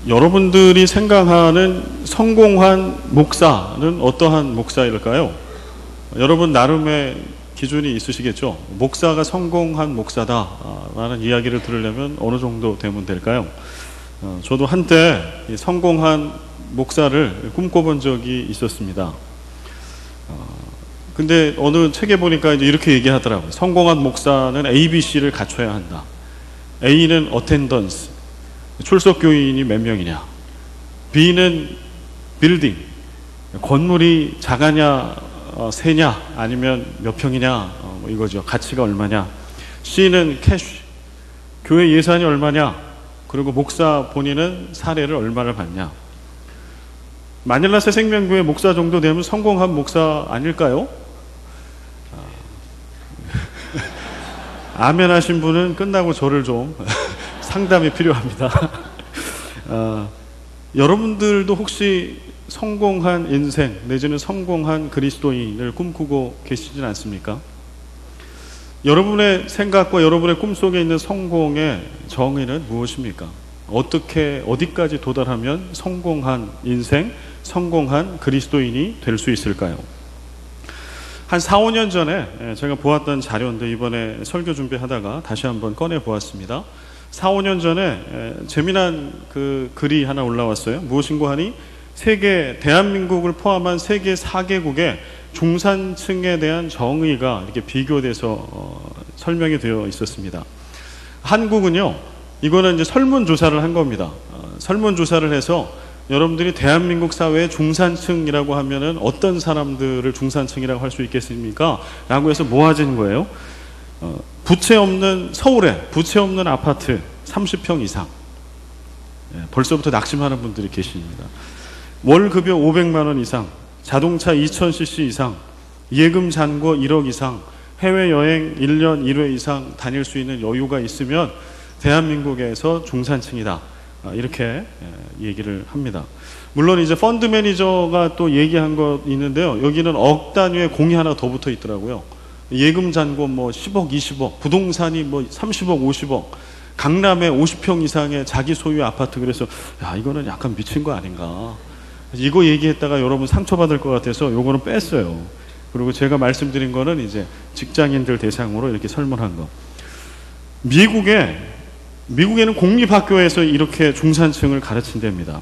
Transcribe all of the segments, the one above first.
여러분들이 생각하는 성공한 목사는 어떠한 목사일까요? 여러분 나름의 기준이 있으시겠죠? 목사가 성공한 목사다라는 이야기를 들으려면 어느 정도 되면 될까요? 저도 한때 성공한 목사를 꿈꿔본 적이 있었습니다. 근데 어느 책에 보니까 이제 이렇게 얘기하더라고요. 성공한 목사는 ABC를 갖춰야 한다. A는 attendance, 출석 교인이 몇 명이냐. B는 building, 건물이 작으냐 세냐 아니면 몇 평이냐 뭐 이거죠. 가치가 얼마냐. C는 cash, 교회 예산이 얼마냐. 그리고 목사 본인은 사례를 얼마를 받냐. 마닐라 새생명교회 목사 정도 되면 성공한 목사 아닐까요? 아멘 하신 분은 끝나고 저를 좀 상담이 필요합니다. 여러분들도 혹시 성공한 인생 내지는 성공한 그리스도인을 꿈꾸고 계시진 않습니까? 여러분의 생각과 여러분의 꿈속에 있는 성공의 정의는 무엇입니까? 어떻게 어디까지 도달하면 성공한 인생, 성공한 그리스도인이 될 수 있을까요? 한 4, 5년 전에 제가 보았던 자료인데 이번에 설교 준비하다가 다시 한번 꺼내 보았습니다. 4, 5년 전에 재미난 그 글이 하나 올라왔어요. 무엇인고 하니 대한민국을 포함한 세계 4개국의 중산층에 대한 정의가 이렇게 비교돼서 설명이 되어 있었습니다. 한국은요, 이거는 이제 설문조사를 한 겁니다. 설문조사를 해서 여러분들이 대한민국 사회의 중산층이라고 하면은 어떤 사람들을 중산층이라고 할 수 있겠습니까? 라고 해서 모아진 거예요. 부채 없는 서울에 부채 없는 아파트 30평 이상. 벌써부터 낙심하는 분들이 계십니다. 월 급여 500만 원 이상, 자동차 2000cc 이상, 예금 잔고 1억 이상, 해외여행 1년 1회 이상 다닐 수 있는 여유가 있으면 대한민국에서 중산층이다. 이렇게 얘기를 합니다. 물론 이제 펀드 매니저가 또 얘기한 거 있는데요. 여기는 억 단위의 공이 하나 더 붙어 있더라고요. 예금 잔고 뭐 10억, 20억, 부동산이 뭐 30억, 50억, 강남에 50평 이상의 자기 소유 아파트. 그래서 야, 이거는 약간 미친 거 아닌가. 이거 얘기했다가 여러분 상처받을 것 같아서 요거는 뺐어요. 그리고 제가 말씀드린 거는 이제 직장인들 대상으로 이렇게 설문한 거. 미국에는 공립학교에서 이렇게 중산층을 가르친답니다.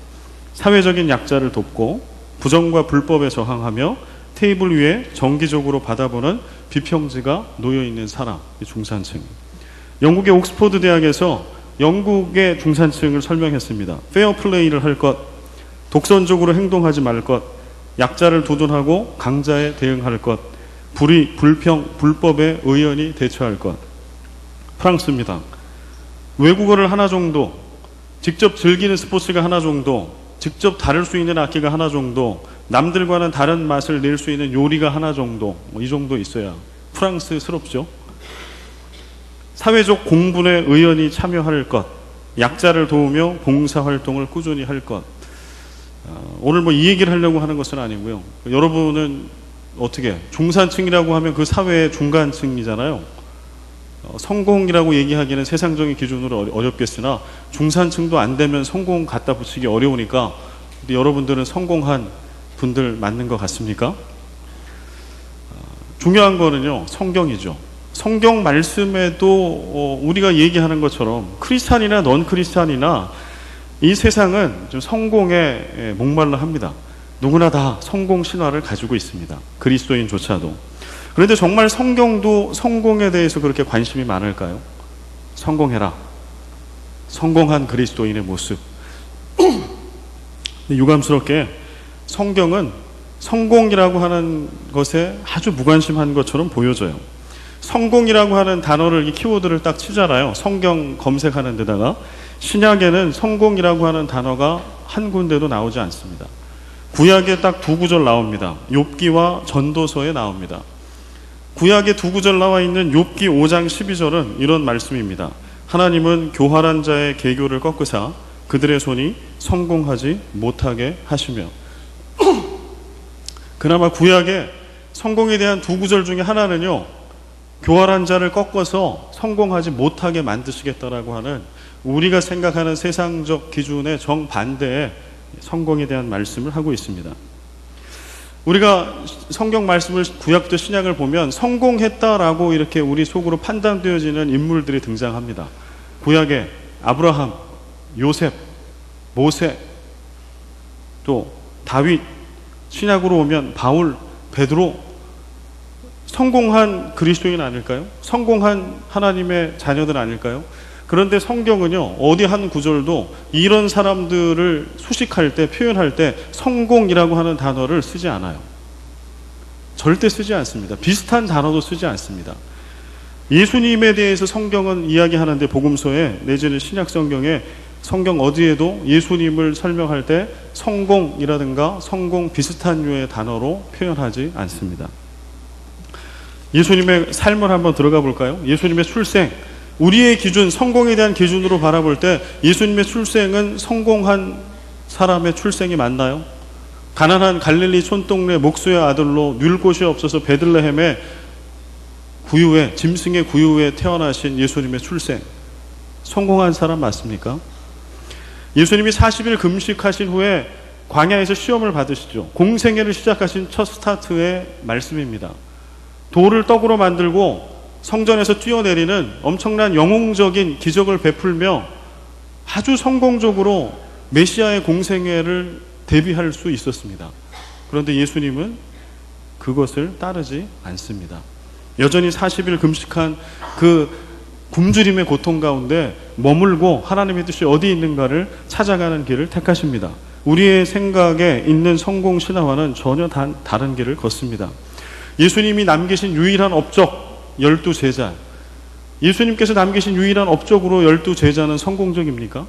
사회적인 약자를 돕고 부정과 불법에 저항하며 테이블 위에 정기적으로 받아보는 비평지가 놓여있는 사람, 중산층. 영국의 옥스퍼드 대학에서 영국의 중산층을 설명했습니다. 페어플레이를 할 것, 독선적으로 행동하지 말 것, 약자를 두둔하고 강자에 대응할 것, 불법에 의연히 대처할 것. 프랑스입니다. 외국어를 하나 정도, 직접 즐기는 스포츠가 하나 정도, 직접 다룰 수 있는 악기가 하나 정도, 남들과는 다른 맛을 낼 수 있는 요리가 하나 정도, 이 정도 있어야 프랑스스럽죠. 사회적 공분에 의연히 참여할 것, 약자를 도우며 봉사활동을 꾸준히 할 것. 오늘 뭐 이 얘기를 하려고 하는 것은 아니고요. 여러분은 어떻게 중산층이라고 하면 그 사회의 중간층이잖아요. 성공이라고 얘기하기는 세상적인 기준으로 어렵겠으나 중산층도 안 되면 성공 갖다 붙이기 어려우니까 여러분들은 성공한 분들 맞는 것 같습니까? 중요한 거는요, 성경이죠. 성경 말씀에도 우리가 얘기하는 것처럼 크리스찬이나 넌 크리스찬이나 이 세상은 좀 성공에 목말라 합니다. 누구나 다 성공 신화를 가지고 있습니다. 그리스도인조차도. 그런데 정말 성경도 성공에 대해서 그렇게 관심이 많을까요? 성공해라. 성공한 그리스도인의 모습. 유감스럽게 성경은 성공이라고 하는 것에 아주 무관심한 것처럼 보여져요. 성공이라고 하는 단어를, 이 키워드를 딱 치잖아요. 성경 검색하는 데다가. 신약에는 성공이라고 하는 단어가 한 군데도 나오지 않습니다. 구약에 딱 두 구절 나옵니다. 욥기와 전도서에 나옵니다. 구약에 두 구절 나와 있는 욥기 5장 12절은 이런 말씀입니다. 하나님은 교활한 자의 계교를 꺾으사 그들의 손이 성공하지 못하게 하시며. 그나마 구약에 성공에 대한 두 구절 중에 하나는요, 교활한 자를 꺾어서 성공하지 못하게 만드시겠다라고 하는 우리가 생각하는 세상적 기준의 정반대의 성공에 대한 말씀을 하고 있습니다. 우리가 성경 말씀을 구약부터 신약을 보면 성공했다라고 이렇게 우리 속으로 판단되어지는 인물들이 등장합니다. 구약에 아브라함, 요셉, 모세, 또 다윗, 신약으로 오면 바울, 베드로, 성공한 그리스도인 아닐까요? 성공한 하나님의 자녀들 아닐까요? 그런데 성경은요, 어디 한 구절도 이런 사람들을 수식할 때, 표현할 때 성공이라고 하는 단어를 쓰지 않아요. 절대 쓰지 않습니다. 비슷한 단어도 쓰지 않습니다. 예수님에 대해서 성경은 이야기하는데, 복음서에 내지는 신약 성경에 성경 어디에도 예수님을 설명할 때 성공이라든가 성공 비슷한 류의 단어로 표현하지 않습니다. 예수님의 삶을 한번 들어가 볼까요? 예수님의 출생, 우리의 기준, 성공에 대한 기준으로 바라볼 때 예수님의 출생은 성공한 사람의 출생이 맞나요? 가난한 갈릴리 촌동네 목수의 아들로 누울 곳이 없어서 베들레헴의 구유에, 짐승의 구유에 태어나신 예수님의 출생, 성공한 사람 맞습니까? 예수님이 40일 금식하신 후에 광야에서 시험을 받으시죠. 공생애를 시작하신 첫 스타트의 말씀입니다. 돌을 떡으로 만들고 성전에서 뛰어내리는 엄청난 영웅적인 기적을 베풀며 아주 성공적으로 메시아의 공생애를 대비할 수 있었습니다. 그런데 예수님은 그것을 따르지 않습니다. 여전히 40일 금식한 그 굶주림의 고통 가운데 머물고 하나님의 뜻이 어디 있는가를 찾아가는 길을 택하십니다. 우리의 생각에 있는 성공 신화와는 전혀 다른 길을 걷습니다. 예수님이 남기신 유일한 업적 12제자, 예수님께서 남기신 유일한 업적으로 12제자는 성공적입니까?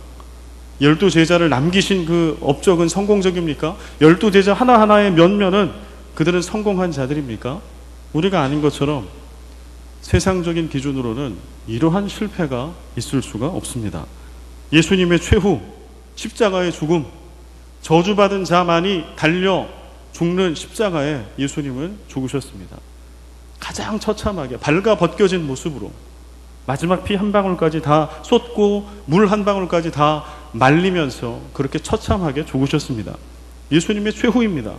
12제자를 남기신 그 업적은 성공적입니까? 12제자 하나하나의 면면은 그들은 성공한 자들입니까? 우리가 아닌 것처럼 세상적인 기준으로는 이러한 실패가 있을 수가 없습니다. 예수님의 최후, 십자가의 죽음, 저주받은 자만이 달려 죽는 십자가에 예수님은 죽으셨습니다. 가장 처참하게 발가 벗겨진 모습으로 마지막 피 한 방울까지 다 쏟고 물 한 방울까지 다 말리면서 그렇게 처참하게 죽으셨습니다. 예수님의 최후입니다.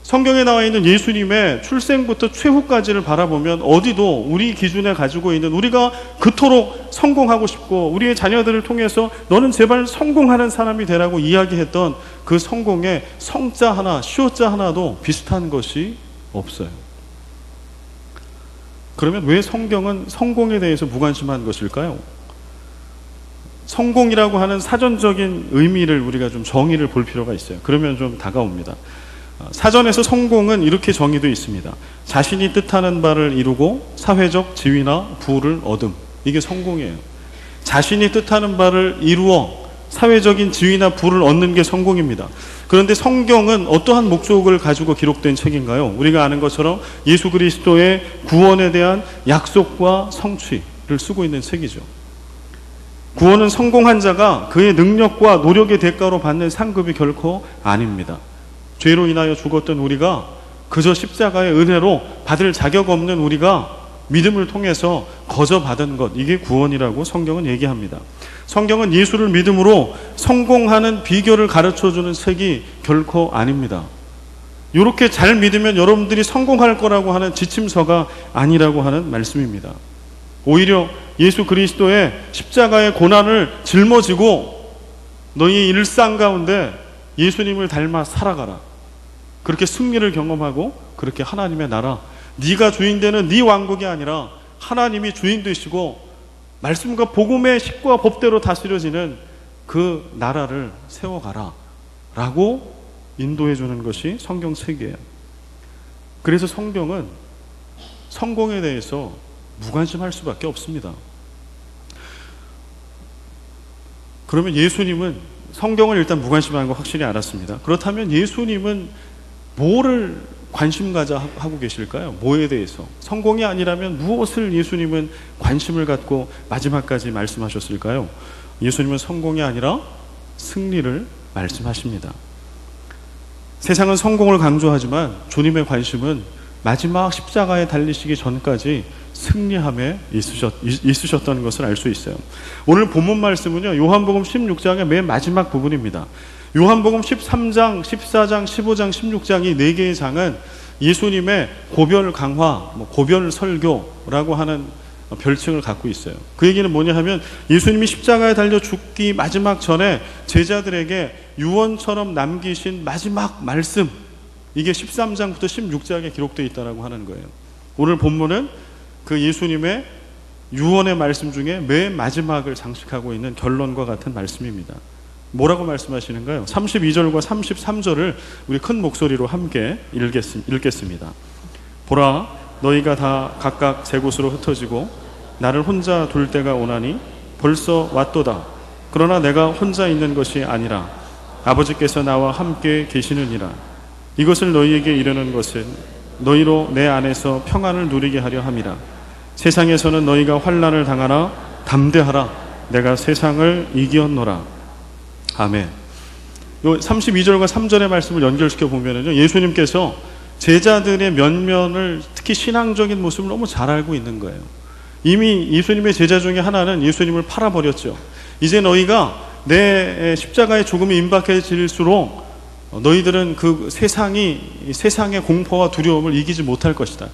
성경에 나와 있는 예수님의 출생부터 최후까지를 바라보면 어디도 우리 기준에 가지고 있는, 우리가 그토록 성공하고 싶고 우리의 자녀들을 통해서 너는 제발 성공하는 사람이 되라고 이야기했던 그 성공의 성자 하나, 시호자 하나도 비슷한 것이 없어요. 그러면 왜 성경은 성공에 대해서 무관심한 것일까요? 성공이라고 하는 사전적인 의미를 우리가 좀 정의를 볼 필요가 있어요. 그러면 좀 다가옵니다. 사전에서 성공은 이렇게 정의되어 있습니다. 자신이 뜻하는 바를 이루고 사회적 지위나 부를 얻음, 이게 성공이에요. 자신이 뜻하는 바를 이루어 사회적인 지위나 부를 얻는 게 성공입니다. 그런데 성경은 어떠한 목적을 가지고 기록된 책인가요? 우리가 아는 것처럼 예수 그리스도의 구원에 대한 약속과 성취를 쓰고 있는 책이죠. 구원은 성공한 자가 그의 능력과 노력의 대가로 받는 상급이 결코 아닙니다. 죄로 인하여 죽었던 우리가 그저 십자가의 은혜로 받을 자격 없는 우리가 믿음을 통해서 거저 받은 것, 이게 구원이라고 성경은 얘기합니다. 성경은 예수를 믿음으로 성공하는 비결을 가르쳐주는 책이 결코 아닙니다. 이렇게 잘 믿으면 여러분들이 성공할 거라고 하는 지침서가 아니라고 하는 말씀입니다. 오히려 예수 그리스도의 십자가의 고난을 짊어지고 너희 일상 가운데 예수님을 닮아 살아가라. 그렇게 승리를 경험하고 그렇게 하나님의 나라, 네가 주인 되는 네 왕국이 아니라 하나님이 주인 되시고 말씀과 복음의 식과 법대로 다스려지는 그 나라를 세워가라 라고 인도해 주는 것이 성경 책이에요. 그래서 성경은 성공에 대해서 무관심할 수밖에 없습니다. 그러면 예수님은, 성경을 일단 무관심하는 거 확실히 알았습니다. 그렇다면 예수님은 뭐를 관심 가져 하고 계실까요? 뭐에 대해서? 성공이 아니라면 무엇을 예수님은 관심을 갖고 마지막까지 말씀하셨을까요? 예수님은 성공이 아니라 승리를 말씀하십니다. 세상은 성공을 강조하지만 주님의 관심은 마지막 십자가에 달리시기 전까지 승리함에 있으셨던 것을 알 수 있어요. 오늘 본문 말씀은요, 요한복음 16장의 맨 마지막 부분입니다. 요한복음 13장, 14장, 15장, 16장 이 4개의 장은 예수님의 고별 강화, 고별 설교라고 하는 별칭을 갖고 있어요. 그 얘기는 뭐냐 하면 예수님이 십자가에 달려 죽기 마지막 전에 제자들에게 유언처럼 남기신 마지막 말씀, 이게 13장부터 16장에 기록되어 있다고 하는 거예요. 오늘 본문은 그 예수님의 유언의 말씀 중에 맨 마지막을 장식하고 있는 결론과 같은 말씀입니다. 뭐라고 말씀하시는가요? 32절과 33절을 우리 큰 목소리로 함께 읽겠습니다. 보라, 너희가 다 각각 세 곳으로 흩어지고 나를 혼자 둘 때가 오나니 벌써 왔도다. 그러나 내가 혼자 있는 것이 아니라 아버지께서 나와 함께 계시느니라. 이것을 너희에게 이르는 것은 너희로 내 안에서 평안을 누리게 하려 함이라. 세상에서는 너희가 환난을 당하나 담대하라. 내가 세상을 이기었노라. 아멘. 요 32절과 3절의 말씀을 연결시켜 보면은요, 예수님께서 제자들의 면면을, 특히 신앙적인 모습을 너무 잘 알고 있는 거예요. 이미 예수님의 제자 중에 하나는 예수님을 팔아버렸죠. 이제 너희가 내 십자가에 조금 임박해질수록 너희들은 그 세상의 공포와 두려움을 이기지 못할 것이다.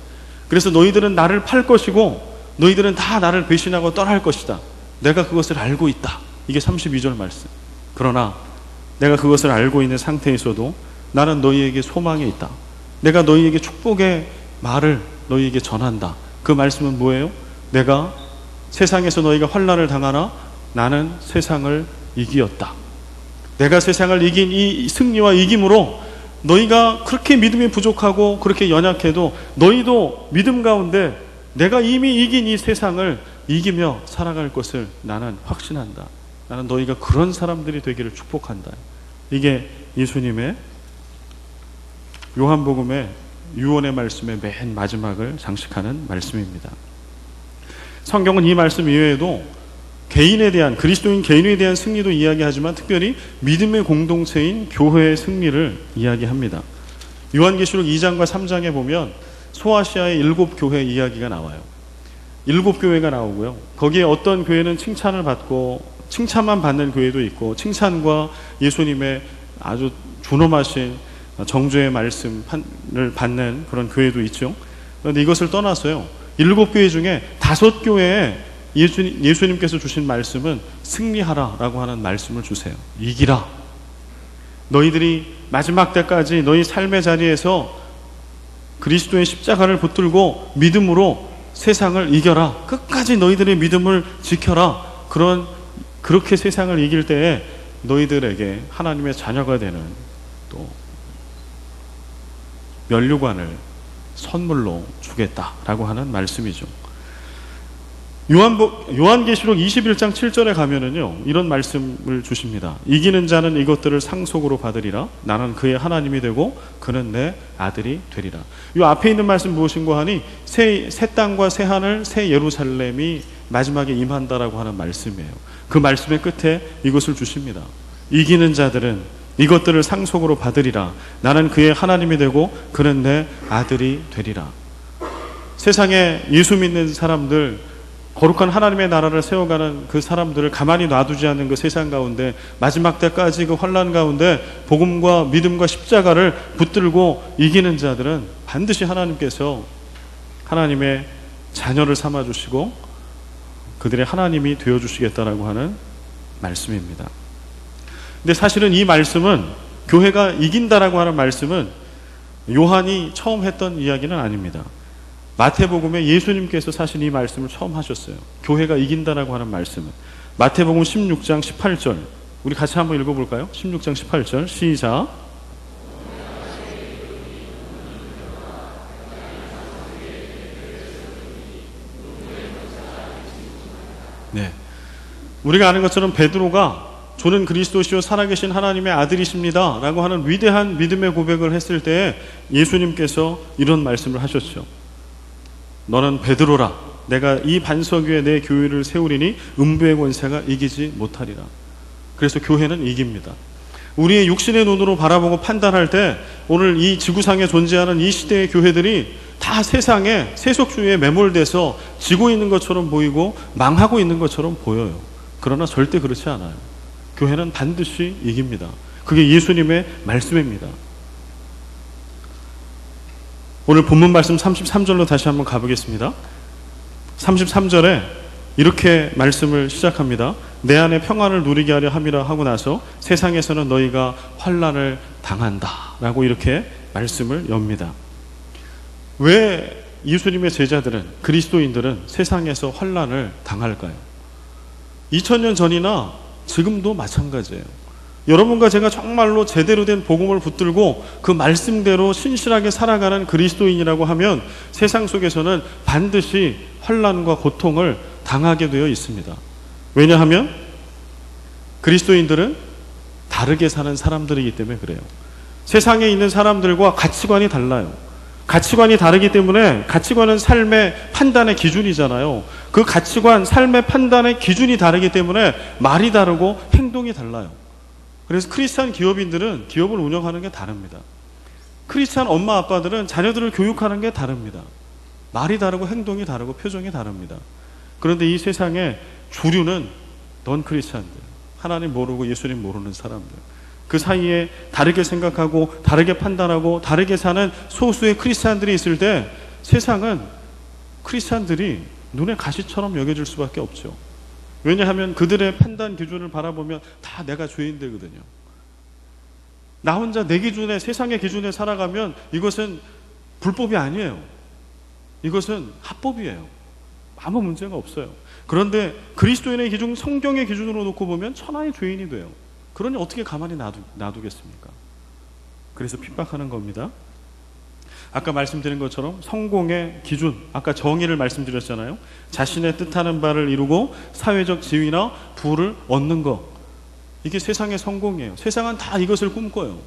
그래서 너희들은 나를 팔 것이고 너희들은 다 나를 배신하고 떠날 것이다. 내가 그것을 알고 있다. 이게 32절 말씀. 그러나 내가 그것을 알고 있는 상태에서도 나는 너희에게 소망이 있다. 내가 너희에게 축복의 말을 너희에게 전한다. 그 말씀은 뭐예요? 내가 세상에서 너희가 환난을 당하나 나는 세상을 이기었다. 내가 세상을 이긴 이 승리와 이김으로 너희가 그렇게 믿음이 부족하고 그렇게 연약해도 너희도 믿음 가운데 내가 이미 이긴 이 세상을 이기며 살아갈 것을 나는 확신한다. 나는 너희가 그런 사람들이 되기를 축복한다. 이게 예수님의 요한복음의 유언의 말씀의 맨 마지막을 장식하는 말씀입니다. 성경은 이 말씀 이외에도 개인에 대한, 그리스도인 개인에 대한 승리도 이야기하지만 특별히 믿음의 공동체인 교회의 승리를 이야기합니다. 요한계시록 2장과 3장에 보면 소아시아의 7교회 이야기가 나와요. 7교회가 나오고요. 거기에 어떤 교회는 칭찬을 받고 칭찬만 받는 교회도 있고 칭찬과 예수님의 아주 준엄하신 정죄의 말씀을 받는 그런 교회도 있죠. 그런데 이것을 떠나서요, 7교회 중에 5교회에 예수님께서 주신 말씀은 승리하라 라고 하는 말씀을 주세요. 이기라. 너희들이 마지막 때까지 너희 삶의 자리에서 그리스도의 십자가를 붙들고 믿음으로 세상을 이겨라. 끝까지 너희들의 믿음을 지켜라. 그렇게 세상을 이길 때에 너희들에게 하나님의 자녀가 되는 또 면류관을 선물로 주겠다라고 하는 말씀이죠. 요한계시록 21장 7절에 가면은요, 이런 말씀을 주십니다. 이기는 자는 이것들을 상속으로 받으리라. 나는 그의 하나님이 되고 그는 내 아들이 되리라. 이 앞에 있는 말씀 무엇인가 하니 새 땅과 새 하늘, 새 예루살렘이 마지막에 임한다라고 하는 말씀이에요. 그 말씀의 끝에 이것을 주십니다. 이기는 자들은 이것들을 상속으로 받으리라. 나는 그의 하나님이 되고 그는 내 아들이 되리라. 세상에 예수 믿는 사람들, 거룩한 하나님의 나라를 세워가는 그 사람들을 가만히 놔두지 않는 그 세상 가운데 마지막 때까지 그 환난 가운데 복음과 믿음과 십자가를 붙들고 이기는 자들은 반드시 하나님께서 하나님의 자녀를 삼아주시고 그들의 하나님이 되어주시겠다라고 하는 말씀입니다. 근데 사실은 이 말씀은, 교회가 이긴다라고 하는 말씀은 요한이 처음 했던 이야기는 아닙니다. 마태복음에 예수님께서 사실 이 말씀을 처음 하셨어요. 교회가 이긴다라고 하는 말씀은 마태복음 16장 18절, 우리 같이 한번 읽어볼까요? 16장 18절 시작. 네, 우리가 아는 것처럼 베드로가 주는 그리스도시요 살아계신 하나님의 아들이십니다 라고 하는 위대한 믿음의 고백을 했을 때 예수님께서 이런 말씀을 하셨죠. 너는 베드로라. 내가 이 반석 위에 내 교회를 세우리니 음부의 권세가 이기지 못하리라. 그래서 교회는 이깁니다. 우리의 육신의 눈으로 바라보고 판단할 때 오늘 이 지구상에 존재하는 이 시대의 교회들이 다 세상에 세속주의에 매몰돼서 지고 있는 것처럼 보이고 망하고 있는 것처럼 보여요. 그러나 절대 그렇지 않아요. 교회는 반드시 이깁니다. 그게 예수님의 말씀입니다. 오늘 본문 말씀 33절로 다시 한번 가보겠습니다. 33절에 이렇게 말씀을 시작합니다. 내 안에 평안을 누리게 하려 함이라 하고 나서 세상에서는 너희가 환난을 당한다 라고 이렇게 말씀을 엽니다. 왜 예수님의 제자들은, 그리스도인들은 세상에서 환난을 당할까요? 2000년 전이나 지금도 마찬가지예요. 여러분과 제가 정말로 제대로 된 복음을 붙들고 그 말씀대로 신실하게 살아가는 그리스도인이라고 하면 세상 속에서는 반드시 환난과 고통을 당하게 되어 있습니다. 왜냐하면 그리스도인들은 다르게 사는 사람들이기 때문에 그래요. 세상에 있는 사람들과 가치관이 달라요. 가치관이 다르기 때문에 가치관은 삶의 판단의 기준이잖아요. 그 가치관, 삶의 판단의 기준이 다르기 때문에 말이 다르고 행동이 달라요. 그래서 크리스찬 기업인들은 기업을 운영하는 게 다릅니다. 크리스찬 엄마 아빠들은 자녀들을 교육하는 게 다릅니다. 말이 다르고 행동이 다르고 표정이 다릅니다. 그런데 이 세상의 주류는 넌 크리스찬들, 하나님 모르고 예수님 모르는 사람들, 그 사이에 다르게 생각하고 다르게 판단하고 다르게 사는 소수의 크리스찬들이 있을 때 세상은 크리스찬들이 눈에 가시처럼 여겨질 수밖에 없죠. 왜냐하면 그들의 판단 기준을 바라보면 다 내가 죄인들거든요. 나 혼자 내 기준에, 세상의 기준에 살아가면 이것은 불법이 아니에요. 이것은 합법이에요. 아무 문제가 없어요. 그런데 그리스도인의 기준, 성경의 기준으로 놓고 보면 천하의 죄인이 돼요. 그러니 어떻게 가만히 놔두겠습니까? 그래서 핍박하는 겁니다. 아까 말씀드린 것처럼 성공의 기준, 아까 정의를 말씀드렸잖아요. 자신의 뜻하는 바를 이루고 사회적 지위나 부를 얻는 것, 이게 세상의 성공이에요. 세상은 다 이것을 꿈꿔요.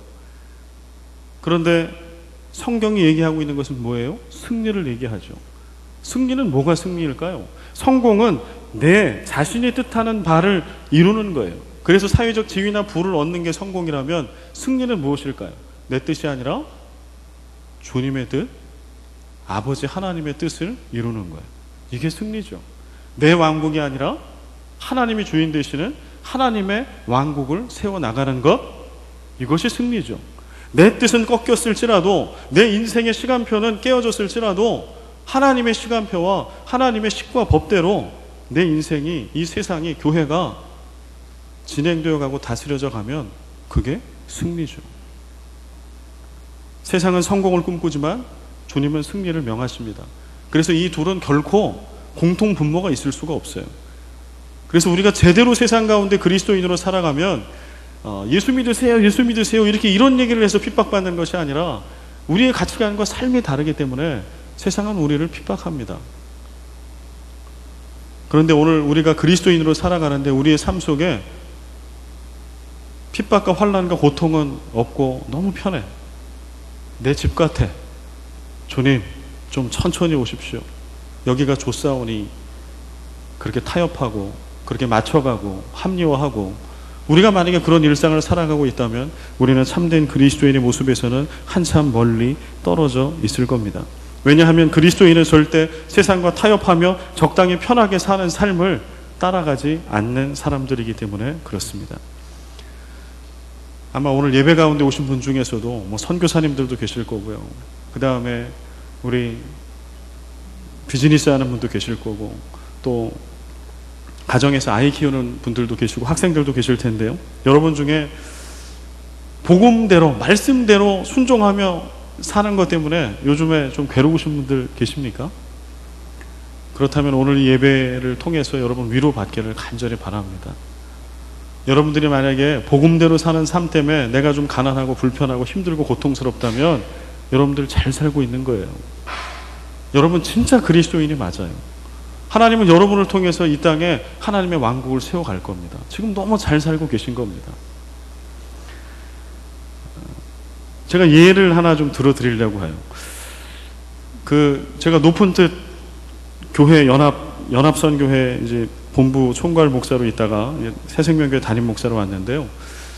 그런데 성경이 얘기하고 있는 것은 뭐예요? 승리를 얘기하죠. 승리는 뭐가 승리일까요? 성공은 내 자신이 뜻하는 바를 이루는 거예요. 그래서 사회적 지위나 부를 얻는 게 성공이라면 승리는 무엇일까요? 내 뜻이 아니라 주님의 뜻, 아버지 하나님의 뜻을 이루는 거예요. 이게 승리죠. 내 왕국이 아니라 하나님이 주인 되시는 하나님의 왕국을 세워나가는 것, 이것이 승리죠. 내 뜻은 꺾였을지라도, 내 인생의 시간표는 깨어졌을지라도 하나님의 시간표와 하나님의 식과 법대로 내 인생이, 이 세상이, 교회가 진행되어 가고 다스려져 가면 그게 승리죠. 세상은 성공을 꿈꾸지만 주님은 승리를 명하십니다. 그래서 이 둘은 결코 공통 분모가 있을 수가 없어요. 그래서 우리가 제대로 세상 가운데 그리스도인으로 살아가면 예수 믿으세요, 예수 믿으세요 이렇게 이런 얘기를 해서 핍박받는 것이 아니라 우리의 가치관과 삶이 다르기 때문에 세상은 우리를 핍박합니다. 그런데 오늘 우리가 그리스도인으로 살아가는데 우리의 삶 속에 핍박과 환난과 고통은 없고 너무 편해. 내 집 같아. 주님 좀 천천히 오십시오. 여기가 좋사오니 그렇게 타협하고 그렇게 맞춰가고 합리화하고, 우리가 만약에 그런 일상을 살아가고 있다면 우리는 참된 그리스도인의 모습에서는 한참 멀리 떨어져 있을 겁니다. 왜냐하면 그리스도인은 절대 세상과 타협하며 적당히 편하게 사는 삶을 따라가지 않는 사람들이기 때문에 그렇습니다. 아마 오늘 예배 가운데 오신 분 중에서도 뭐 선교사님들도 계실 거고요. 그 다음에 우리 비즈니스 하는 분도 계실 거고, 또 가정에서 아이 키우는 분들도 계시고 학생들도 계실 텐데요. 여러분 중에 복음대로, 말씀대로 순종하며 사는 것 때문에 요즘에 좀 괴로우신 분들 계십니까? 그렇다면 오늘 이 예배를 통해서 여러분 위로받기를 간절히 바랍니다. 여러분들이 만약에 복음대로 사는 삶 때문에 내가 좀 가난하고 불편하고 힘들고 고통스럽다면 여러분들 잘 살고 있는 거예요. 여러분 진짜 그리스도인이 맞아요. 하나님은 여러분을 통해서 이 땅에 하나님의 왕국을 세워갈 겁니다. 지금 너무 잘 살고 계신 겁니다. 제가 예를 하나 좀 들어드리려고 해요. 제가 높은 뜻 교회 연합선교회 이제 본부 총괄 목사로 있다가 새생명교회 담임 목사로 왔는데요.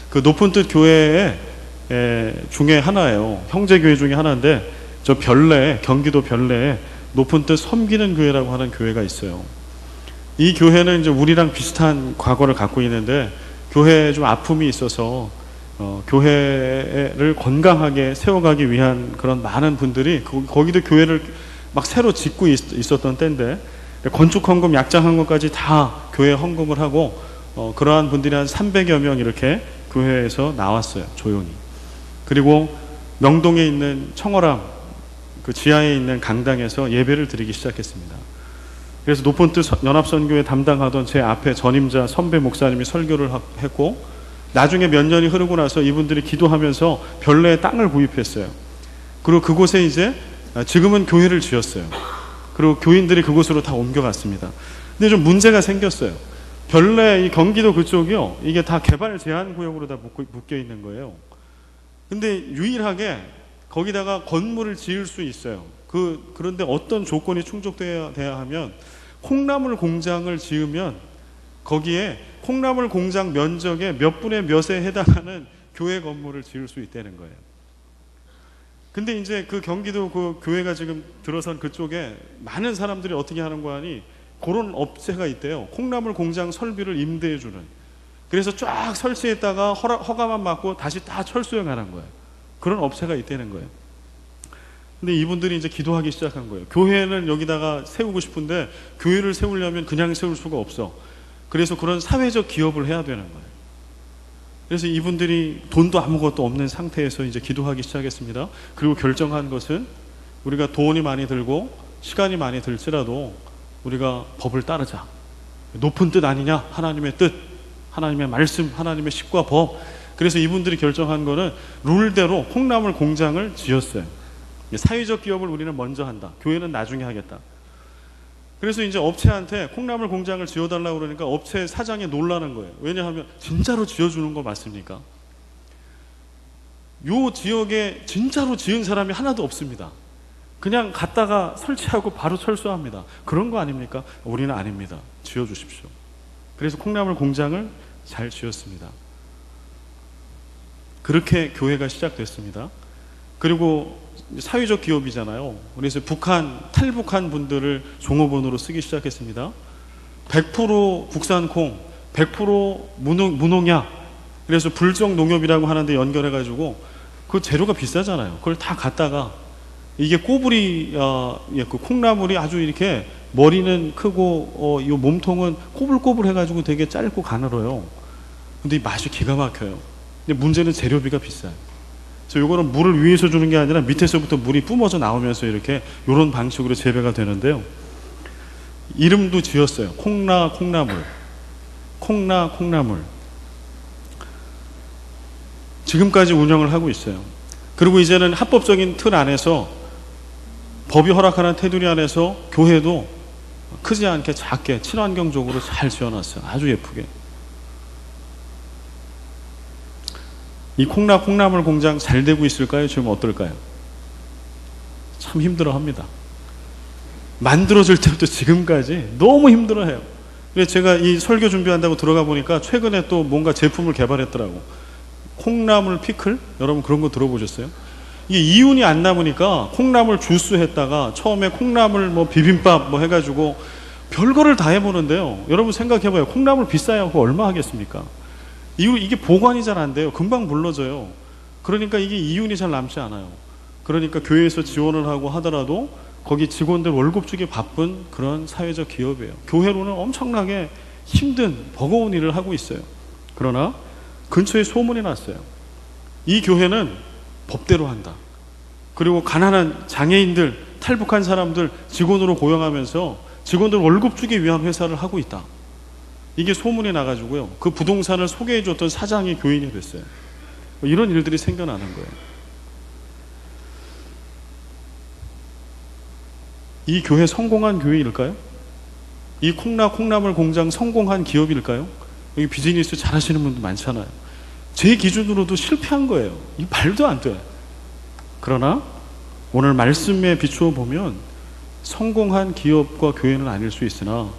그 높은 뜻 교회 중에 하나예요. 형제교회 중에 하나인데 저 별내에, 경기도 별내에 높은 뜻 섬기는 교회라고 하는 교회가 있어요. 이 교회는 이제 우리랑 비슷한 과거를 갖고 있는데 교회에 좀 아픔이 있어서 교회를 건강하게 세워가기 위한 그런 많은 분들이 거기도 교회를 막 새로 짓고 있었던 때인데 건축 헌금, 약장 헌금까지 다 교회에 헌금을 하고 그러한 분들이 한 300여 명 이렇게 교회에서 나왔어요. 조용히. 그리고 명동에 있는 청어람 그 지하에 있는 강당에서 예배를 드리기 시작했습니다. 그래서 높은 뜻 연합선교회 담당하던 제 앞에 전임자 선배 목사님이 설교를 했고 나중에 몇 년이 흐르고 나서 이분들이 기도하면서 별내에 땅을 구입했어요. 그리고 그곳에 이제 지금은 교회를 지었어요. 그리고 교인들이 그곳으로 다 옮겨갔습니다. 근데 좀 문제가 생겼어요. 별내 이 경기도 그쪽이요, 이게 다 개발 제한 구역으로 다 묶여 있는 거예요. 근데 유일하게 거기다가 건물을 지을 수 있어요. 그런데 어떤 조건이 충족돼야 하면 콩나물 공장을 지으면 거기에 콩나물 공장 면적의 몇 분의 몇에 해당하는 교회 건물을 지을 수 있다는 거예요. 근데 이제 그 경기도 그 교회가 지금 들어선 그쪽에 많은 사람들이 어떻게 하는 거 하니 그런 업체가 있대요. 콩나물 공장 설비를 임대해 주는. 그래서 쫙 설치했다가 허가만 받고 다시 다 철수해가는 거예요. 그런 업체가 있다는 거예요. 근데 이분들이 이제 기도하기 시작한 거예요. 교회는 여기다가 세우고 싶은데 교회를 세우려면 그냥 세울 수가 없어. 그래서 그런 사회적 기업을 해야 되는 거예요. 그래서 이분들이 돈도 아무것도 없는 상태에서 이제 기도하기 시작했습니다. 그리고 결정한 것은 우리가 돈이 많이 들고 시간이 많이 들지라도 우리가 법을 따르자. 높은 뜻 아니냐? 하나님의 뜻, 하나님의 말씀, 하나님의 십과 법. 그래서 이분들이 결정한 거는 룰대로 콩나물 공장을 지었어요. 사회적 기업을 우리는 먼저 한다. 교회는 나중에 하겠다. 그래서 이제 업체한테 콩나물 공장을 지어달라고 그러니까 업체 사장이 놀라는 거예요. 왜냐하면 진짜로 지어주는 거 맞습니까? 요 지역에 진짜로 지은 사람이 하나도 없습니다. 그냥 갔다가 설치하고 바로 철수합니다. 그런 거 아닙니까? 우리는 아닙니다. 지어주십시오. 그래서 콩나물 공장을 잘 지었습니다. 그렇게 교회가 시작됐습니다. 그리고 사회적 기업이잖아요. 그래서 탈북한 분들을 종업원으로 쓰기 시작했습니다. 100% 국산콩, 100% 무농약. 그래서 불정 농협이라고 하는데 연결해가지고 그 재료가 비싸잖아요. 그걸 다 갖다가 이게 꼬부리, 그 콩나물이 아주 이렇게 머리는 크고, 이 몸통은 꼬불꼬불 해가지고 되게 짧고 가늘어요. 근데 이 맛이 기가 막혀요. 근데 문제는 재료비가 비싸요. 그래서 요거는 물을 위에서 주는 게 아니라 밑에서부터 물이 뿜어져 나오면서 이렇게 요런 방식으로 재배가 되는데요. 이름도 지었어요. 콩나물. 지금까지 운영을 하고 있어요. 그리고 이제는 합법적인 틀 안에서 법이 허락하는 테두리 안에서 교회도 크지 않게 작게 친환경적으로 잘 지어놨어요. 아주 예쁘게. 이 콩나물 공장 잘 되고 있을까요? 지금 어떨까요? 참 힘들어합니다. 만들어질 때부터 지금까지 너무 힘들어해요. 그래서 제가 이 설교 준비한다고 들어가 보니까 최근에 또 뭔가 제품을 개발했더라고. 콩나물 피클? 여러분 그런 거 들어보셨어요? 이게 이윤이 안 남으니까 콩나물 주스 했다가 처음에 콩나물 뭐 비빔밥 뭐 해가지고 별거를 다 해보는데요. 여러분 생각해봐요. 콩나물 비싸야 그거 얼마 하겠습니까? 이게 보관이 잘 안 돼요. 금방 물러져요. 그러니까 이게 이윤이 잘 남지 않아요. 그러니까 교회에서 지원을 하고 하더라도 거기 직원들 월급 주기 바쁜 그런 사회적 기업이에요. 교회로는 엄청나게 힘든 버거운 일을 하고 있어요. 그러나 근처에 소문이 났어요. 이 교회는 법대로 한다. 그리고 가난한 장애인들, 탈북한 사람들 직원으로 고용하면서 직원들 월급 주기 위한 회사를 하고 있다. 이게 소문이 나가지고요. 그 부동산을 소개해줬던 사장이 교인이 됐어요. 이런 일들이 생겨나는 거예요. 이 교회 성공한 교회일까요? 이 콩나물 공장 성공한 기업일까요? 여기 비즈니스 잘하시는 분들 많잖아요. 제 기준으로도 실패한 거예요. 이 말도 안 돼. 그러나 오늘 말씀에 비추어 보면 성공한 기업과 교회는 아닐 수 있으나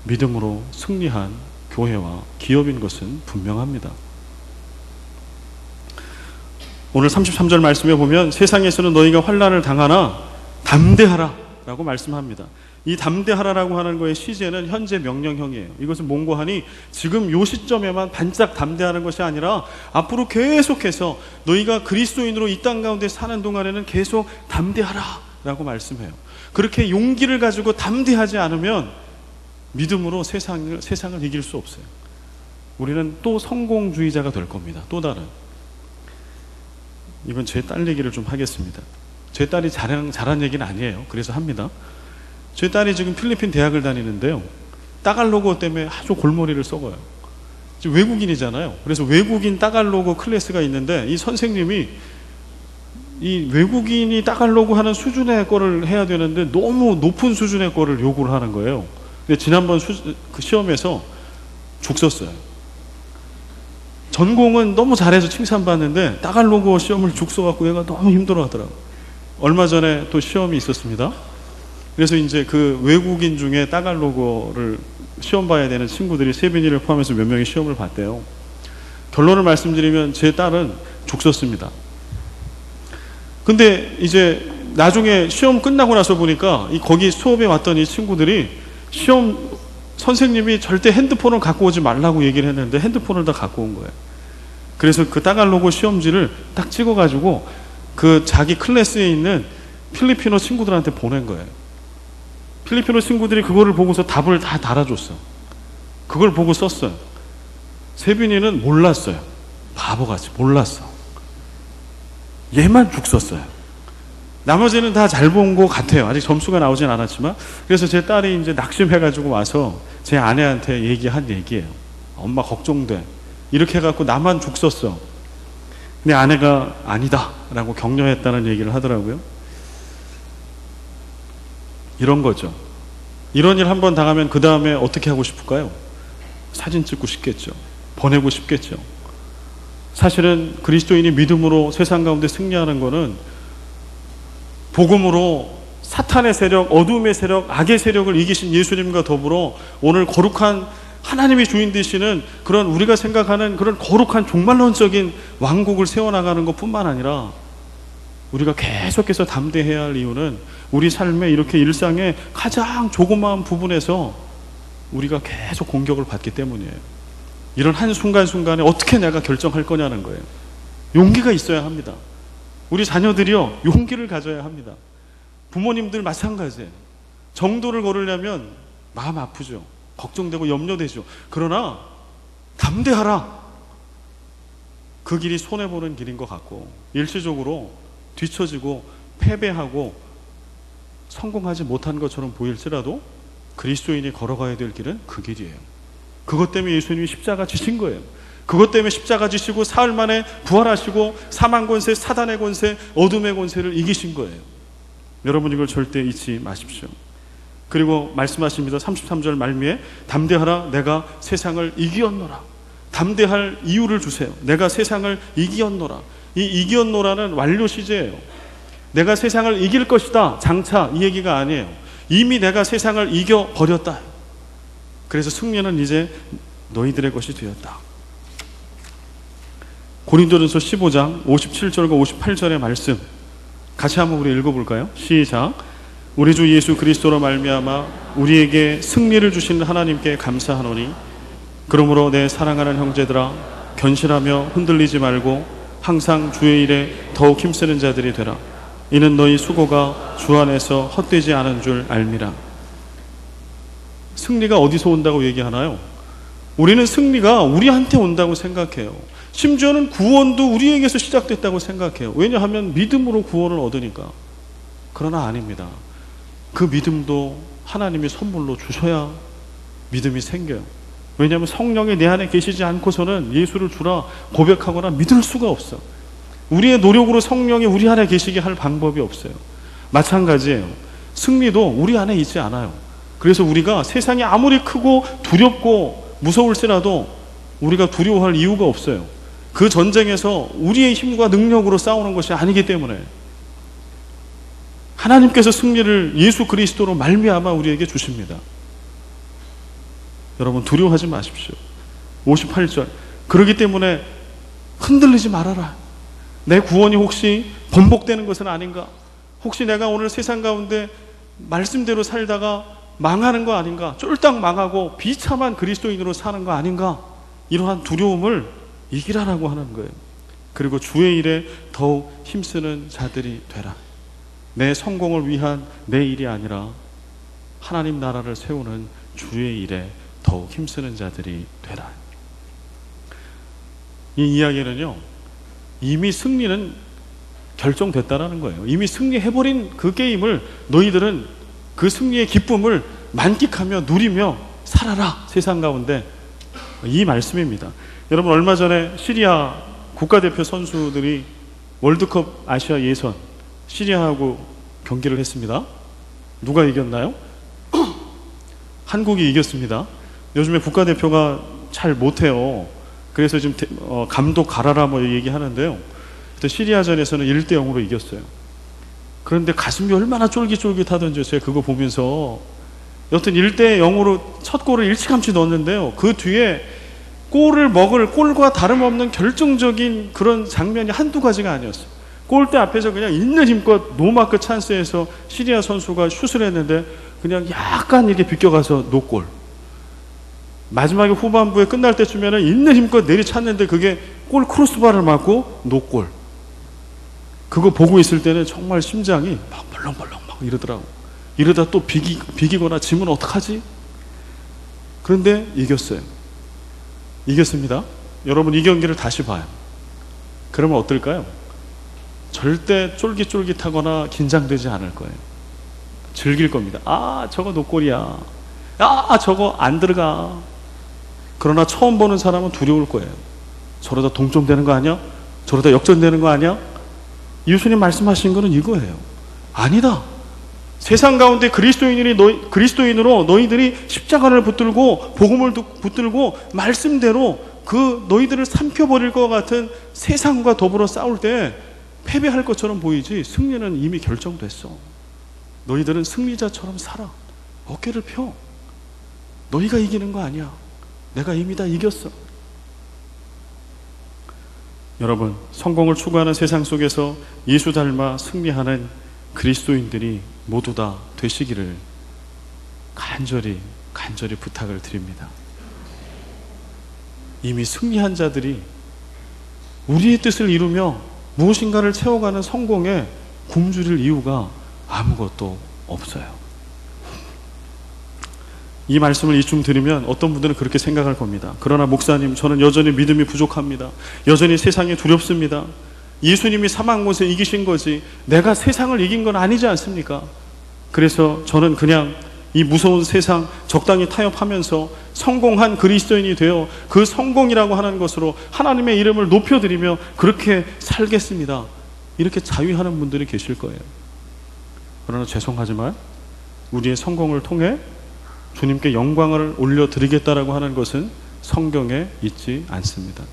믿음으로 승리한 교회와 기업인 것은 분명합니다. 오늘 33절 말씀에 보면 세상에서는 너희가 환난을 당하나 담대하라 라고 말씀합니다. 이 담대하라라고 하는 거의 시제는 현재 명령형이에요. 이것은 뭔고 하니 지금 요 시점에만 반짝 담대하는 것이 아니라 앞으로 계속해서 너희가 그리스도인으로 이 땅 가운데 사는 동안에는 계속 담대하라 라고 말씀해요. 그렇게 용기를 가지고 담대하지 않으면 믿음으로 세상을 이길 수 없어요. 우리는 또 성공주의자가 될 겁니다. 또 다른. 이건 제 딸 얘기를 좀 하겠습니다. 제 딸이 잘한 얘기는 아니에요. 그래서 합니다. 제 딸이 지금 필리핀 대학을 다니는데요. 따갈로그 때문에 아주 골머리를 썩어요. 지금 외국인이잖아요. 그래서 외국인 따갈로그 클래스가 있는데 이 선생님이 이 외국인이 따갈로그 하는 수준의 거를 해야 되는데 너무 높은 수준의 거를 요구를 하는 거예요. 근데 지난번 그 시험에서 죽 썼어요. 전공은 너무 잘해서 칭찬받는데 따갈로그 시험을 죽 써갖고 얘가 너무 힘들어 하더라고요. 얼마 전에 또 시험이 있었습니다. 그래서 이제 그 외국인 중에 따갈로그를 시험 봐야 되는 친구들이 세빈이를 포함해서 몇 명이 시험을 봤대요. 결론을 말씀드리면 제 딸은 죽 썼습니다. 근데 이제 나중에 시험 끝나고 나서 보니까 거기 수업에 왔던 이 친구들이 시험 선생님이 절대 핸드폰을 갖고 오지 말라고 얘기를 했는데 핸드폰을 다 갖고 온 거예요. 그래서 그 따갈로그 시험지를 딱 찍어가지고 그 자기 클래스에 있는 필리핀어 친구들한테 보낸 거예요. 필리핀어 친구들이 그거를 보고서 답을 다 달아줬어. 그걸 보고 썼어요. 세빈이는 몰랐어요. 바보같이 몰랐어. 얘만 죽 썼어요. 나머지는 다 잘 본 것 같아요. 아직 점수가 나오진 않았지만. 그래서 제 딸이 이제 낙심해가지고 와서 제 아내한테 얘기한 얘기예요. 엄마 걱정돼. 이렇게 해갖고 나만 죽 썼어. 근데 아내가 아니다 라고 격려했다는 얘기를 하더라고요. 이런 거죠. 이런 일 한번 당하면 그 다음에 어떻게 하고 싶을까요? 사진 찍고 싶겠죠. 보내고 싶겠죠. 사실은 그리스도인이 믿음으로 세상 가운데 승리하는 거는 복음으로 사탄의 세력, 어둠의 세력, 악의 세력을 이기신 예수님과 더불어 오늘 거룩한 하나님이 주인 되시는 그런 우리가 생각하는 그런 거룩한 종말론적인 왕국을 세워나가는 것뿐만 아니라 우리가 계속해서 담대해야 할 이유는 우리 삶의 이렇게 일상의 가장 조그마한 부분에서 우리가 계속 공격을 받기 때문이에요. 이런 한순간순간에 어떻게 내가 결정할 거냐는 거예요. 용기가 있어야 합니다. 우리 자녀들이요, 용기를 가져야 합니다. 부모님들 마찬가지예요. 정도를 걸으려면 마음 아프죠. 걱정되고 염려되죠. 그러나 담대하라. 그 길이 손해보는 길인 것 같고 일시적으로 뒤처지고 패배하고 성공하지 못한 것처럼 보일지라도 그리스도인이 걸어가야 될 길은 그 길이에요. 그것 때문에 예수님이 십자가 지신 거예요. 그것 때문에 십자가 지시고 사흘 만에 부활하시고 사망 권세, 사단의 권세, 어둠의 권세를 이기신 거예요. 여러분 이걸 절대 잊지 마십시오. 그리고 말씀하십니다. 33절 말미에 담대하라 내가 세상을 이기었노라. 담대할 이유를 주세요. 내가 세상을 이기었노라. 이 이기었노라는 완료 시제예요. 내가 세상을 이길 것이다. 장차 이 얘기가 아니에요. 이미 내가 세상을 이겨버렸다. 그래서 승리는 이제 너희들의 것이 되었다. 고린도전서 15장 57절과 58절의 말씀 같이 한번 우리 읽어볼까요? 시작. 우리 주 예수 그리스도로 말미암아 우리에게 승리를 주신 하나님께 감사하노니 그러므로 내 사랑하는 형제들아 견실하며 흔들리지 말고 항상 주의 일에 더욱 힘쓰는 자들이 되라. 이는 너희 수고가 주 안에서 헛되지 않은 줄 알미라. 승리가 어디서 온다고 얘기하나요? 우리는 승리가 우리한테 온다고 생각해요. 심지어는 구원도 우리에게서 시작됐다고 생각해요. 왜냐하면 믿음으로 구원을 얻으니까. 그러나 아닙니다. 그 믿음도 하나님이 선물로 주셔야 믿음이 생겨요. 왜냐하면 성령이 내 안에 계시지 않고서는 예수를 주라 고백하거나 믿을 수가 없어. 우리의 노력으로 성령이 우리 안에 계시게 할 방법이 없어요. 마찬가지예요. 승리도 우리 안에 있지 않아요. 그래서 우리가 세상이 아무리 크고 두렵고 무서울지라도 우리가 두려워할 이유가 없어요. 그 전쟁에서 우리의 힘과 능력으로 싸우는 것이 아니기 때문에 하나님께서 승리를 예수 그리스도로 말미암아 우리에게 주십니다. 여러분 두려워하지 마십시오. 58절 그렇기 때문에 흔들리지 말아라. 내 구원이 혹시 번복되는 것은 아닌가? 혹시 내가 오늘 세상 가운데 말씀대로 살다가 망하는 거 아닌가? 쫄딱 망하고 비참한 그리스도인으로 사는 거 아닌가? 이러한 두려움을 이기라라고 하는 거예요. 그리고 주의 일에 더욱 힘쓰는 자들이 되라. 내 성공을 위한 내 일이 아니라 하나님 나라를 세우는 주의 일에 더욱 힘쓰는 자들이 되라. 이 이야기는요, 이미 승리는 결정됐다라는 거예요. 이미 승리해버린 그 게임을 너희들은 그 승리의 기쁨을 만끽하며 누리며 살아라, 세상 가운데. 이 말씀입니다. 여러분, 얼마 전에 시리아 국가대표 선수들이 월드컵 아시아 예선 시리아하고 경기를 했습니다. 누가 이겼나요? 한국이 이겼습니다. 요즘에 국가대표가 잘 못해요. 그래서 지금 감독 갈아라 뭐 얘기하는데요. 시리아전에서는 1대0으로 이겼어요. 그런데 가슴이 얼마나 쫄깃쫄깃하던지 제가 그거 보면서, 여튼 1대0으로 첫 골을 일찌감치 넣었는데요. 그 뒤에 골을 먹을, 골과 다름없는 결정적인 그런 장면이 한두 가지가 아니었어요. 골대 앞에서 그냥 있는 힘껏 노마크 찬스에서 시리아 선수가 슛을 했는데 그냥 약간 이렇게 비껴가서 노골. 마지막에 후반부에 끝날 때쯤에는 있는 힘껏 내리찼는데 그게 골 크로스바를 맞고 노골. 그거 보고 있을 때는 정말 심장이 막 벌렁벌렁 막 이러더라고. 이러다 또 비기거나 지면 어떡하지? 그런데 이겼어요. 이겼습니다. 여러분, 이 경기를 다시 봐요. 그러면 어떨까요? 절대 쫄깃쫄깃하거나 긴장되지 않을 거예요. 즐길 겁니다. 아, 저거 노골이야. 아, 저거 안 들어가. 그러나 처음 보는 사람은 두려울 거예요. 저러다 동점되는 거 아니야? 저러다 역전되는 거 아니야? 예수님 말씀하신 거는 이거예요. 아니다. 세상 가운데 그리스도인으로 너희들이 십자가를 붙들고 복음을 붙들고 말씀대로 그 너희들을 삼켜버릴 것 같은 세상과 더불어 싸울 때 패배할 것처럼 보이지 승리는 이미 결정됐어. 너희들은 승리자처럼 살아. 어깨를 펴. 너희가 이기는 거 아니야. 내가 이미 다 이겼어. 여러분, 성공을 추구하는 세상 속에서 예수 닮아 승리하는 그리스도인들이 모두 다 되시기를 간절히 부탁을 드립니다. 이미 승리한 자들이 우리의 뜻을 이루며 무엇인가를 채워가는 성공에 굶주릴 이유가 아무것도 없어요. 이 말씀을 이쯤 들으면 어떤 분들은 그렇게 생각할 겁니다. 그러나 목사님, 저는 여전히 믿음이 부족합니다. 여전히 세상에 두렵습니다. 예수님이 사망 못에 이기신 거지 내가 세상을 이긴 건 아니지 않습니까? 그래서 저는 그냥 이 무서운 세상 적당히 타협하면서 성공한 그리스도인이 되어 그 성공이라고 하는 것으로 하나님의 이름을 높여드리며 그렇게 살겠습니다. 이렇게 자위하는 분들이 계실 거예요. 그러나 죄송하지만 우리의 성공을 통해 주님께 영광을 올려드리겠다라고 하는 것은 성경에 있지 않습니다.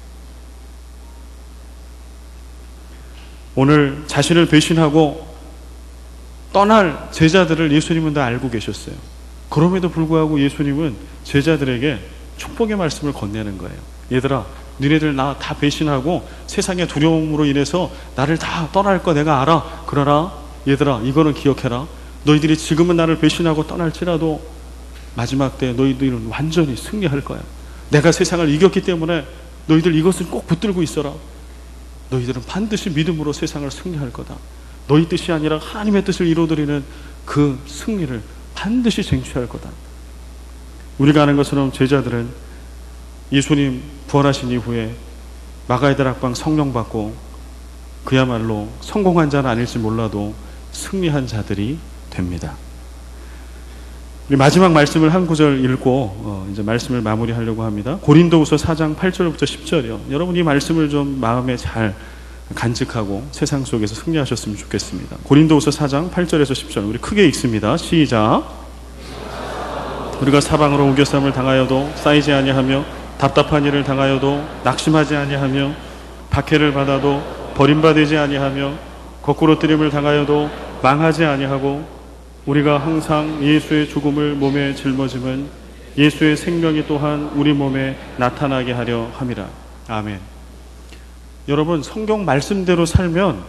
오늘 자신을 배신하고 떠날 제자들을 예수님은 다 알고 계셨어요. 그럼에도 불구하고 예수님은 제자들에게 축복의 말씀을 건네는 거예요. 얘들아, 니네들 나 다 배신하고 세상의 두려움으로 인해서 나를 다 떠날 거 내가 알아. 그러나 얘들아, 이거는 기억해라. 너희들이 지금은 나를 배신하고 떠날지라도 마지막 때 너희들은 완전히 승리할 거야. 내가 세상을 이겼기 때문에 너희들 이것을 꼭 붙들고 있어라. 너희들은 반드시 믿음으로 세상을 승리할 거다. 너희 뜻이 아니라 하나님의 뜻을 이루어드리는 그 승리를 반드시 쟁취할 거다. 우리가 아는 것처럼 제자들은 예수님 부활하신 이후에 마가이다락방 성령 받고 그야말로 성공한 자는 아닐지 몰라도 승리한 자들이 됩니다. 우리 마지막 말씀을 한 구절 읽고 이제 말씀을 마무리하려고 합니다. 고린도후서 4장 8절부터 10절이요. 여러분, 이 말씀을 좀 마음에 잘 간직하고 세상 속에서 승리하셨으면 좋겠습니다. 고린도후서 4장 8절에서 10절 우리 크게 읽습니다. 시작. 우리가 사방으로 우겨쌈을 당하여도 쌓이지 아니하며 답답한 일을 당하여도 낙심하지 아니하며 박해를 받아도 버림받지 아니하며 거꾸로 뜨림을 당하여도 망하지 아니하고 우리가 항상 예수의 죽음을 몸에 짊어짐은 예수의 생명이 또한 우리 몸에 나타나게 하려 함이라. 아멘. 여러분 성경 말씀대로 살면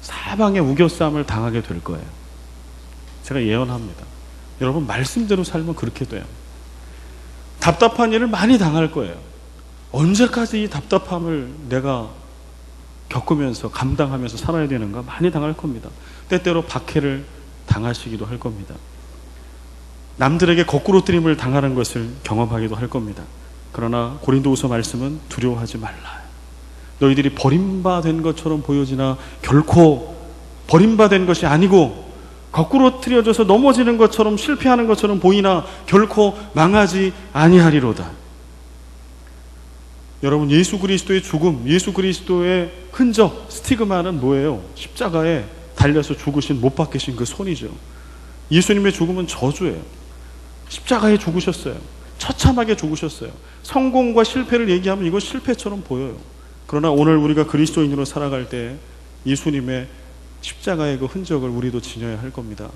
사방에 우겨쌈을 당하게 될 거예요. 제가 예언합니다. 여러분 말씀대로 살면 그렇게 돼요. 답답한 일을 많이 당할 거예요. 언제까지 이 답답함을 내가 겪으면서 감당하면서 살아야 되는가 많이 당할 겁니다. 때때로 박해를 당하시기도 할 겁니다. 남들에게 거꾸로뜨림을 당하는 것을 경험하기도 할 겁니다. 그러나 고린도후서 말씀은 두려워하지 말라. 너희들이 버림받은 것처럼 보여지나 결코 버림받은 것이 아니고 거꾸로 틀어져서 넘어지는 것처럼 실패하는 것처럼 보이나 결코 망하지 아니하리로다. 여러분 예수 그리스도의 죽음, 예수 그리스도의 흔적, 스티그마는 뭐예요? 십자가에 달려서 죽으신 못 박히신 그 손이죠. 예수님의 죽음은 저주예요. 십자가에 죽으셨어요. 처참하게 죽으셨어요. 성공과 실패를 얘기하면 이거 실패처럼 보여요. 그러나 오늘 우리가 그리스도인으로 살아갈 때 예수님의 십자가의 그 흔적을 우리도 지녀야 할 겁니다.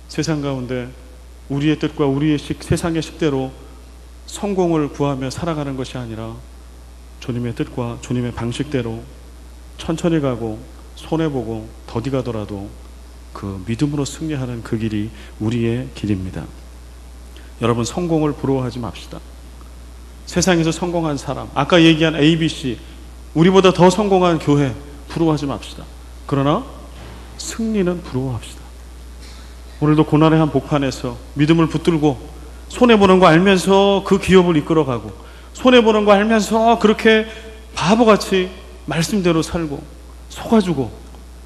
세상 가운데 우리의 뜻과 우리의 세상의 식대로 성공을 구하며 살아가는 것이 아니라 주님의 뜻과 주님의 방식대로 천천히 가고 손해보고 더디 가더라도 그 믿음으로 승리하는 그 길이 우리의 길입니다. 여러분 성공을 부러워하지 맙시다. 세상에서 성공한 사람, 아까 얘기한 ABC, 우리보다 더 성공한 교회 부러워하지 맙시다. 그러나 승리는 부러워합시다. 오늘도 고난의 한 복판에서 믿음을 붙들고 손해보는 거 알면서 그 기업을 이끌어가고 손해보는 거 알면서 그렇게 바보같이 말씀대로 살고 속아주고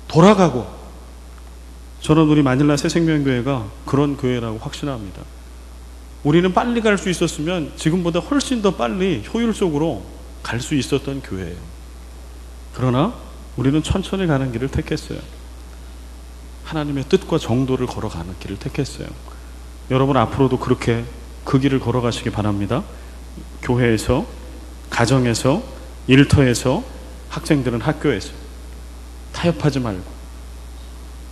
돌아가고, 저는 우리 마닐라 새생명교회가 그런 교회라고 확신합니다. 우리는 빨리 갈 수 있었으면 지금보다 훨씬 더 빨리 효율적으로 갈 수 있었던 교회예요. 그러나 우리는 천천히 가는 길을 택했어요. 하나님의 뜻과 정도를 걸어가는 길을 택했어요. 여러분 앞으로도 그렇게 그 길을 걸어가시기 바랍니다. 교회에서, 가정에서, 일터에서, 학생들은 학교에서 타협하지 말고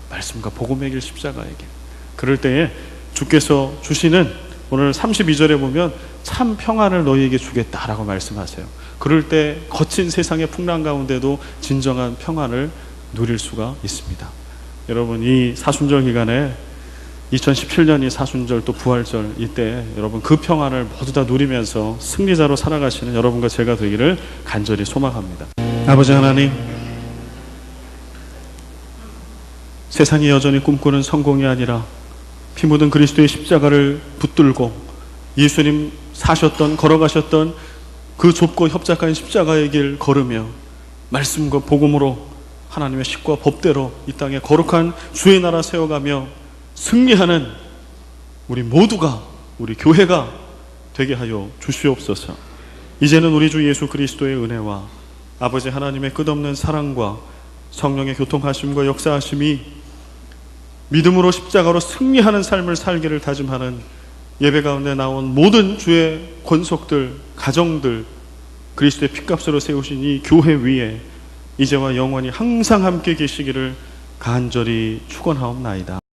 말씀과 복음의 길 십자가의 길, 그럴 때에 주께서 주시는 오늘 32절에 보면 참 평안을 너희에게 주겠다라고 말씀하세요. 그럴 때 거친 세상의 풍랑 가운데도 진정한 평안을 누릴 수가 있습니다. 여러분 이 사순절 기간에 2017년이 사순절 또 부활절 이때 여러분 그 평안을 모두 다 누리면서 승리자로 살아가시는 여러분과 제가 되기를 간절히 소망합니다. 아버지 하나님, 세상이 여전히 꿈꾸는 성공이 아니라 피 묻은 그리스도의 십자가를 붙들고 예수님 사셨던 걸어가셨던 그 좁고 협착한 십자가의 길 걸으며 말씀과 복음으로 하나님의 식과 법대로 이 땅에 거룩한 주의 나라 세워가며 승리하는 우리 모두가, 우리 교회가 되게 하여 주시옵소서. 이제는 우리 주 예수 그리스도의 은혜와 아버지 하나님의 끝없는 사랑과 성령의 교통하심과 역사하심이 믿음으로 십자가로 승리하는 삶을 살기를 다짐하는 예배 가운데 나온 모든 주의 권속들, 가정들, 그리스도의 핏값으로 세우신 이 교회 위에 이제와 영원히 항상 함께 계시기를 간절히 축원하옵나이다.